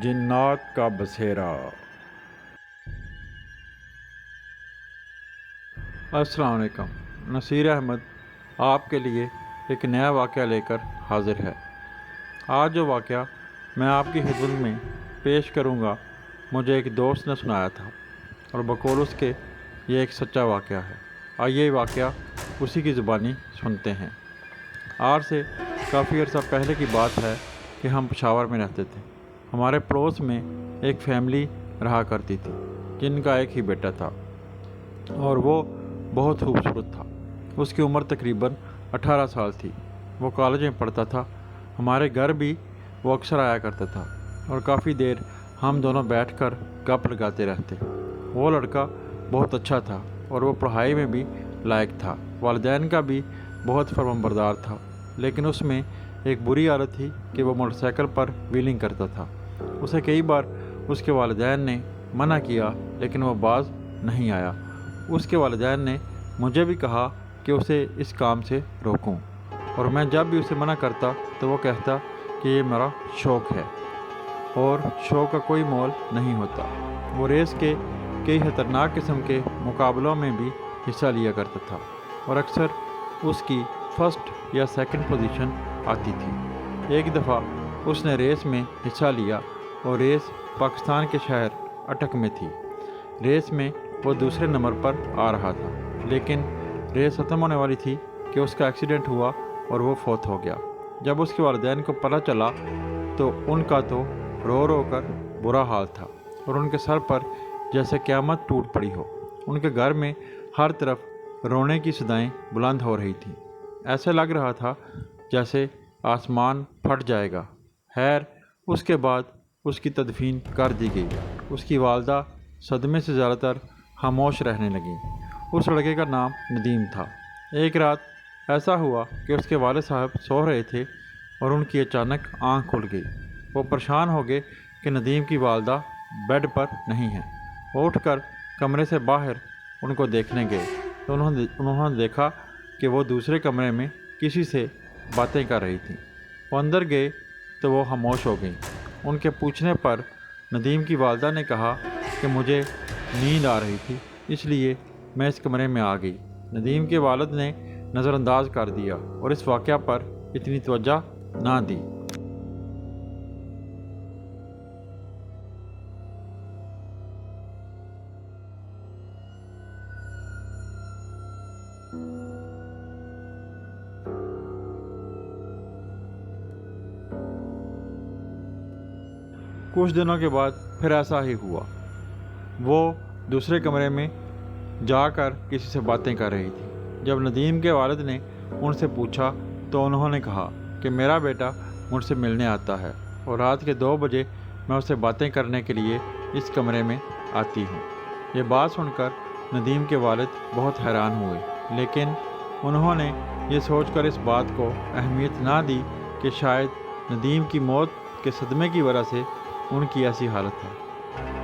جنات کا بسیرا۔ السلام علیکم۔ نصیر احمد آپ کے لیے ایک نیا واقعہ لے کر حاضر ہے۔ آج جو واقعہ میں آپ کی خدمت میں پیش کروں گا مجھے ایک دوست نے سنایا تھا، اور بقول اس کے یہ ایک سچا واقعہ ہے۔ آئیے یہ واقعہ اسی کی زبانی سنتے ہیں۔ آج سے کافی عرصہ پہلے کی بات ہے کہ ہم پشاور میں رہتے تھے۔ ہمارے پڑوس میں ایک فیملی رہا کرتی تھی جن کا ایک ہی بیٹا تھا، اور وہ بہت خوبصورت تھا۔ اس کی عمر تقریباً 18 سال تھی۔ وہ کالج میں پڑھتا تھا۔ ہمارے گھر بھی وہ اکثر آیا کرتا تھا، اور کافی دیر ہم دونوں بیٹھ کر گپ لگاتے رہتے۔ وہ لڑکا بہت اچھا تھا، اور وہ پڑھائی میں بھی لائق تھا۔ والدین کا بھی بہت فرمانبردار تھا، لیکن اس میں ایک بری عادت تھی کہ وہ موٹر سائیکل پر ویلنگ کرتا تھا۔ اسے کئی بار اس کے والدین نے منع کیا، لیکن وہ باز نہیں آیا۔ اس کے والدین نے مجھے بھی کہا کہ اسے اس کام سے روکوں، اور میں جب بھی اسے منع کرتا تو وہ کہتا کہ یہ میرا شوق ہے، اور شوق کا کوئی مول نہیں ہوتا۔ وہ ریس کے کئی خطرناک قسم کے مقابلوں میں بھی حصہ لیا کرتا تھا، اور اکثر اس کی فرسٹ یا سیکنڈ پوزیشن آتی تھی۔ ایک دفعہ اس نے ریس میں حصہ لیا، اور ریس پاکستان کے شہر اٹک میں تھی۔ ریس میں وہ دوسرے نمبر پر آ رہا تھا، لیکن ریس ختم ہونے والی تھی کہ اس کا ایکسیڈنٹ ہوا اور وہ فوت ہو گیا۔ جب اس کے والدین کو پتہ چلا تو ان کا تو رو رو کر برا حال تھا، اور ان کے سر پر جیسے قیامت ٹوٹ پڑی ہو۔ ان کے گھر میں ہر طرف رونے کی صدائیں بلند ہو رہی تھیں۔ ایسے لگ رہا تھا جیسے آسمان پھٹ جائے گا۔ خیر، اس کے بعد اس کی تدفین کر دی گئی۔ اس کی والدہ صدمے سے زیادہ تر خاموش رہنے لگیں۔ اس لڑکے کا نام ندیم تھا۔ ایک رات ایسا ہوا کہ اس کے والد صاحب سو رہے تھے، اور ان کی اچانک آنکھ کھل گئی۔ وہ پریشان ہو گئے کہ ندیم کی والدہ بیڈ پر نہیں ہے۔ وہ اٹھ کر کمرے سے باہر ان کو دیکھنے گئے تو انہوں نے دیکھا کہ وہ دوسرے کمرے میں کسی سے باتیں کر رہی تھیں۔ وہ اندر گئے تو وہ خاموش ہو گئیں۔ ان کے پوچھنے پر ندیم کی والدہ نے کہا کہ مجھے نیند آ رہی تھی، اس لیے میں اس کمرے میں آ گئی۔ ندیم کے والد نے نظر انداز کر دیا اور اس واقعہ پر اتنی توجہ نہ دی۔ کچھ دنوں کے بعد پھر ایسا ہی ہوا۔ وہ دوسرے کمرے میں جا کر کسی سے باتیں کر رہی تھی۔ جب ندیم کے والد نے ان سے پوچھا تو انہوں نے کہا کہ میرا بیٹا مجھ سے ملنے آتا ہے، اور رات کے 2 بجے میں اسے باتیں کرنے کے لیے اس کمرے میں آتی ہوں۔ یہ بات سن کر ندیم کے والد بہت حیران ہوئے، لیکن انہوں نے یہ سوچ کر اس بات کو اہمیت نہ دی کہ شاید ندیم کی موت کے صدمے کی وجہ سے ان کی ایسی حالت ہے۔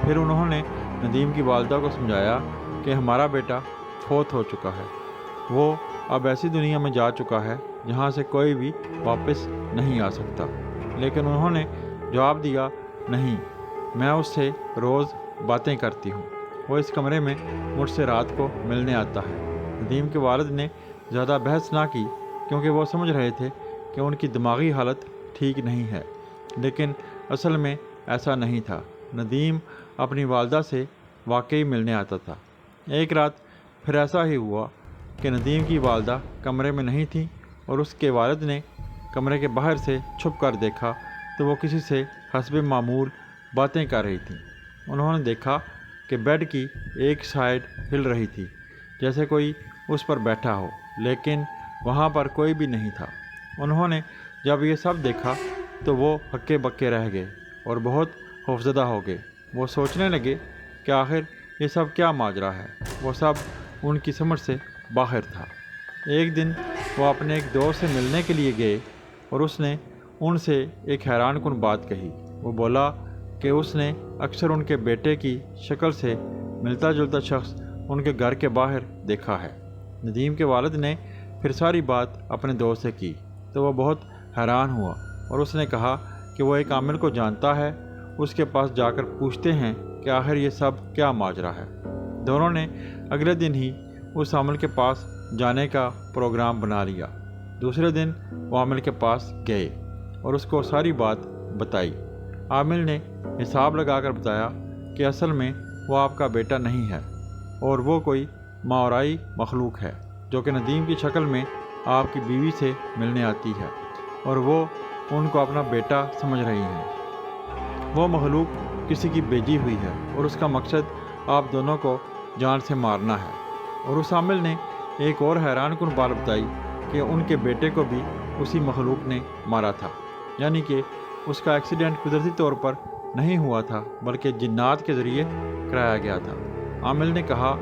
پھر انہوں نے ندیم کی والدہ کو سمجھایا کہ ہمارا بیٹا فوت ہو چکا ہے، وہ اب ایسی دنیا میں جا چکا ہے جہاں سے کوئی بھی واپس نہیں آ سکتا۔ لیکن انہوں نے جواب دیا، نہیں، میں اس سے روز باتیں کرتی ہوں، وہ اس کمرے میں مجھ سے رات کو ملنے آتا ہے۔ ندیم کے والد نے زیادہ بحث نہ کی، کیونکہ وہ سمجھ رہے تھے کہ ان کی دماغی حالت ٹھیک نہیں ہے، لیکن اصل میں ایسا نہیں تھا۔ ندیم اپنی والدہ سے واقعی ملنے آتا تھا۔ ایک رات پھر ایسا ہی ہوا کہ ندیم کی والدہ کمرے میں نہیں تھی، اور اس کے والد نے کمرے کے باہر سے چھپ کر دیکھا تو وہ کسی سے حسب معمول باتیں کر رہی تھیں۔ انہوں نے دیکھا کہ بیڈ کی ایک سائیڈ ہل رہی تھی، جیسے کوئی اس پر بیٹھا ہو، لیکن وہاں پر کوئی بھی نہیں تھا۔ انہوں نے جب یہ سب دیکھا تو وہ ہکے بکے رہ گئے اور بہت خوفزدہ ہو گئے۔ وہ سوچنے لگے کہ آخر یہ سب کیا ماجرا ہے۔ وہ سب ان کی سمجھ سے باہر تھا۔ ایک دن وہ اپنے ایک دوست سے ملنے کے لیے گئے، اور اس نے ان سے ایک حیران کن بات کہی۔ وہ بولا کہ اس نے اکثر ان کے بیٹے کی شکل سے ملتا جلتا شخص ان کے گھر کے باہر دیکھا ہے۔ ندیم کے والد نے پھر ساری بات اپنے دوست سے کی تو وہ بہت حیران ہوا، اور اس نے کہا کہ وہ ایک عامل کو جانتا ہے اس کے پاس جا کر پوچھتے ہیں کہ آخر یہ سب کیا ماجرا ہے۔ دونوں نے اگلے دن ہی اس عامل کے پاس جانے کا پروگرام بنا لیا۔ دوسرے دن وہ عامل کے پاس گئے اور اس کو ساری بات بتائی۔ عامل نے حساب لگا کر بتایا کہ اصل میں وہ آپ کا بیٹا نہیں ہے اور وہ کوئی ماورائی مخلوق ہے جو کہ ندیم کی شکل میں آپ کی بیوی سے ملنے آتی ہے اور وہ ان کو اپنا بیٹا سمجھ رہی ہیں۔ وہ مخلوق کسی کی بھیجی ہوئی ہے اور اس کا مقصد آپ دونوں کو جان سے مارنا ہے۔ اور اس عامل نے ایک اور حیران کن بات بتائی کہ ان کے بیٹے کو بھی اسی مخلوق نے مارا تھا، یعنی کہ اس کا ایکسیڈنٹ قدرتی طور پر نہیں ہوا تھا بلکہ جنات کے ذریعے کرایا گیا تھا۔ عامل نے کہا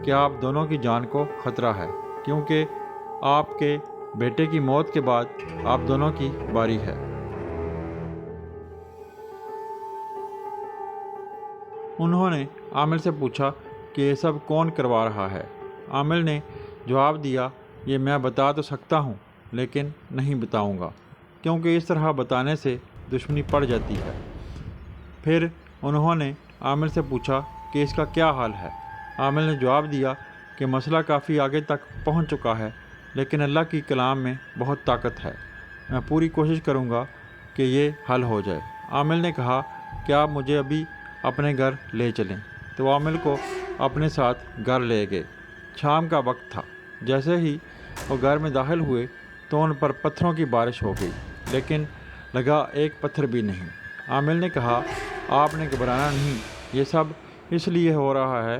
کہ آپ دونوں کی جان کو خطرہ ہے کیونکہ آپ کے بیٹے کی موت کے بعد آپ دونوں کی باری ہے۔ انہوں نے عامل سے پوچھا کہ یہ سب کون کروا رہا ہے؟ عامل نے جواب دیا، یہ میں بتا تو سکتا ہوں لیکن نہیں بتاؤں گا کیونکہ اس طرح بتانے سے دشمنی پڑ جاتی ہے۔ پھر انہوں نے عامل سے پوچھا کہ اس کا کیا حال ہے؟ عامل نے جواب دیا کہ مسئلہ کافی آگے تک پہنچ چکا ہے لیکن اللہ کی کلام میں بہت طاقت ہے، میں پوری کوشش کروں گا کہ یہ حل ہو جائے۔ عامل نے کہا کہ آپ مجھے ابھی اپنے گھر لے چلیں، تو وہ عامل کو اپنے ساتھ گھر لے گئے۔ شام کا وقت تھا۔ جیسے ہی وہ گھر میں داخل ہوئے تو ان پر پتھروں کی بارش ہو گئی لیکن لگا ایک پتھر بھی نہیں۔ عامل نے کہا، آپ نے گھبرانا نہیں، یہ سب اس لیے ہو رہا ہے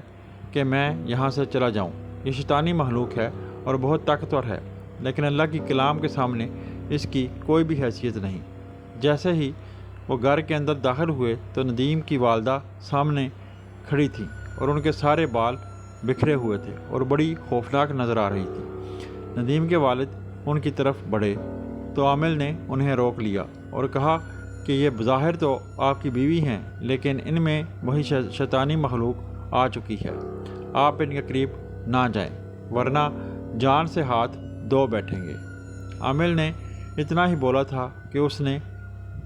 کہ میں یہاں سے چلا جاؤں۔ یہ شیطانی مخلوق ہے اور بہت طاقتور ہے لیکن اللہ کی کلام کے سامنے اس کی کوئی بھی حیثیت نہیں۔ جیسے ہی وہ گھر کے اندر داخل ہوئے تو ندیم کی والدہ سامنے کھڑی تھی اور ان کے سارے بال بکھرے ہوئے تھے اور بڑی خوفناک نظر آ رہی تھی۔ ندیم کے والد ان کی طرف بڑھے تو عامل نے انہیں روک لیا اور کہا کہ یہ بظاہر تو آپ کی بیوی ہیں لیکن ان میں وہی شیطانی مخلوق آ چکی ہے، آپ ان کے قریب نہ جائیں ورنہ جان سے ہاتھ دھو بیٹھیں گے۔ عامل نے اتنا ہی بولا تھا کہ اس نے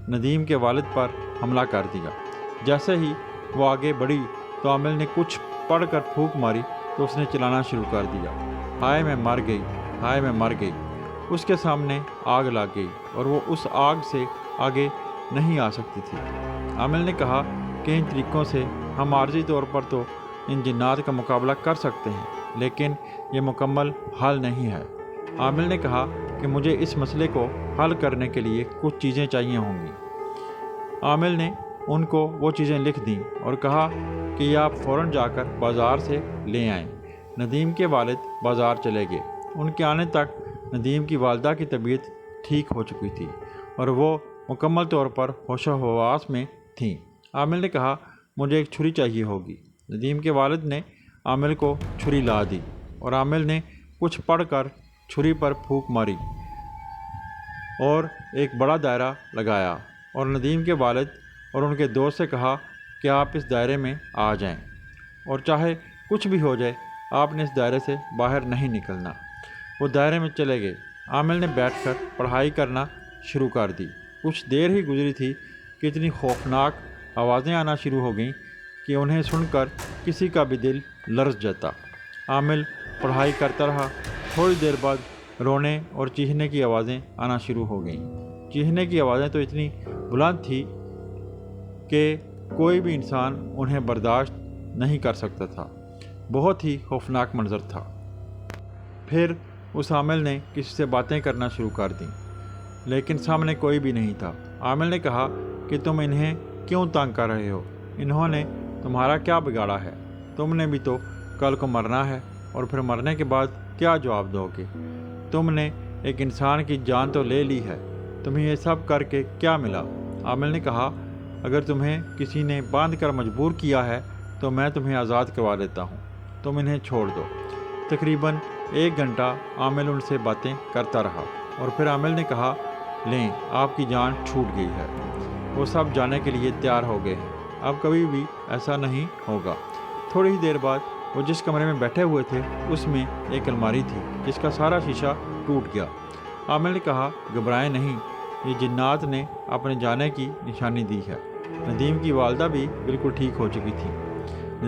ندیم کے والد پر حملہ کر دیا۔ جیسے ہی وہ آگے بڑھی تو عامل نے کچھ پڑھ کر پھونک ماری تو اس نے چلانا شروع کر دیا، ہائے میں مر گئی، ہائے میں مر گئی۔ اس کے سامنے آگ لگ گئی اور وہ اس آگ سے آگے نہیں آ سکتی تھی۔ عامل نے کہا کہ ان طریقوں سے ہم عارضی طور پر تو ان جنات کا مقابلہ کر سکتے ہیں لیکن یہ مکمل حل نہیں ہے۔ عامل نے کہا کہ مجھے اس مسئلے کو حل کرنے کے لیے کچھ چیزیں چاہیے ہوں گی۔ عامل نے ان کو وہ چیزیں لکھ دیں اور کہا کہ یہ آپ فوراً جا کر بازار سے لے آئیں۔ ندیم کے والد بازار چلے گئے۔ ان کے آنے تک ندیم کی والدہ کی طبیعت ٹھیک ہو چکی تھی اور وہ مکمل طور پر ہوش و حواس میں تھیں۔ عامل نے کہا، مجھے ایک چھری چاہیے ہوگی۔ ندیم کے والد نے عامل کو چھری لا دی اور عامل نے کچھ پڑھ کر چھری پر پھونک ماری اور ایک بڑا دائرہ لگایا اور ندیم کے والد اور ان کے دوست سے کہا کہ آپ اس دائرے میں آ جائیں اور چاہے کچھ بھی ہو جائے آپ نے اس دائرے سے باہر نہیں نکلنا۔ وہ دائرے میں چلے گئے۔ عامل نے بیٹھ کر پڑھائی کرنا شروع کر دی۔ کچھ دیر ہی گزری تھی کہ اتنی خوفناک آوازیں آنا شروع ہو گئیں کہ انہیں سن کر کسی کا بھی دل لرز جاتا۔ عامل پڑھائی کرتا رہا۔ تھوڑی دیر بعد رونے اور چیخنے کی آوازیں آنا شروع ہو گئیں۔ چیخنے کی آوازیں تو اتنی بلند تھی کہ کوئی بھی انسان انہیں برداشت نہیں کر سکتا تھا۔ بہت ہی خوفناک منظر تھا۔ پھر اس عامل نے کسی سے باتیں کرنا شروع کر دیں لیکن سامنے کوئی بھی نہیں تھا۔ عامل نے کہا کہ تم انہیں کیوں تنگ کر رہے ہو؟ انہوں نے تمہارا کیا بگاڑا ہے؟ تم نے بھی تو کل کو مرنا ہے اور پھر مرنے کے بعد کیا جواب دو گے؟ تم نے ایک انسان کی جان تو لے لی ہے، تمہیں یہ سب کر کے کیا ملا؟ عامل نے کہا، اگر تمہیں کسی نے باندھ کر مجبور کیا ہے تو میں تمہیں آزاد کروا دیتا ہوں، تم انہیں چھوڑ دو۔ تقریباً 1 گھنٹہ عامل ان سے باتیں کرتا رہا اور پھر عامل نے کہا، لیں آپ کی جان چھوٹ گئی ہے۔ وہ سب جانے کے لیے تیار ہو گئے ہیں، اب کبھی بھی ایسا نہیں ہوگا۔ تھوڑی ہی دیر بعد وہ جس کمرے میں بیٹھے ہوئے تھے اس میں ایک الماری تھی جس کا سارا شیشہ ٹوٹ گیا۔ عامل نے کہا، گھبرائیں نہیں، یہ جنات نے اپنے جانے کی نشانی دی ہے۔ ندیم کی والدہ بھی بالکل ٹھیک ہو چکی تھی۔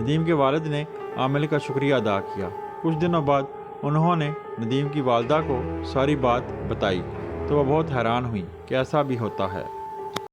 ندیم کے والد نے عامر کا شکریہ ادا کیا۔ کچھ دنوں بعد انہوں نے ندیم کی والدہ کو ساری بات بتائی تو وہ بہت حیران ہوئی کہ ایسا بھی ہوتا ہے۔